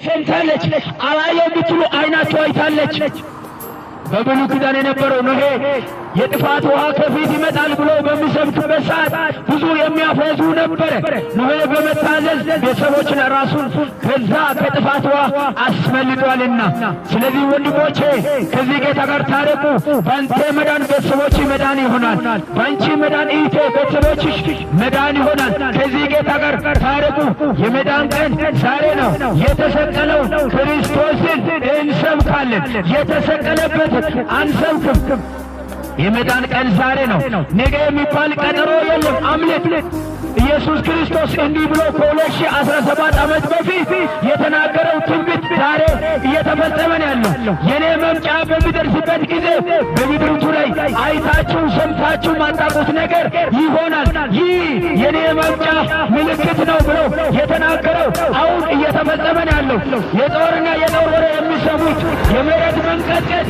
ሰምታለች። አላየው ብትሉ አይናቸው አይታለች። በብሉይ ኪዳን የነበረው ኖሄ የጥፋት ውሃ ከፊት ይመጣል ብሎ በሚሰብክበት ሰዓት ብዙ የሚያፈዙ ነበረ። ኖሄ በመታዘዝ ቤተሰቦችን ራሱን ከዛ ከጥፋት ውሃ አስመልጧልና፣ ስለዚህ ወንድሞቼ ከዚህ ጌታ ጋር ታረቁ። በአንተ መዳን ቤተሰቦች መዳን ይሆናል። በአንቺ መዳን እህቴ ቤተሰቦችሽ መዳን ይሆናል። ከዚህ ጌታ ጋር ታረቁ። የመዳን ቀን ዛሬ ነው። የተሰቀለው ክርስቶስን እንሰብካለን። የተሰቀለበት አንሰብክም። የመዳን ቀን ዛሬ ነው። ነገ የሚባል ቀጠሮ የለም። አምልጥ። ኢየሱስ ክርስቶስ እንዲህ ብሎ ከ2017 ዓመት በፊት የተናገረው ትንቢት ዛሬ እየተፈጸመ ነው ያለው። የኔ መምጫ በሚደርስበት ጊዜ በምድሪቱ ላይ አይታችሁ ሰምታችሁ ማጣቁት ነገር ይሆናል። ይህ የኔ መምጫ ምልክት ነው ብሎ የተናገረው አሁን እየተፈጸመ ነው ያለው። የጦርና የጦር ወሬ የሚሰሙት የመሬት መንቀጥቀጥ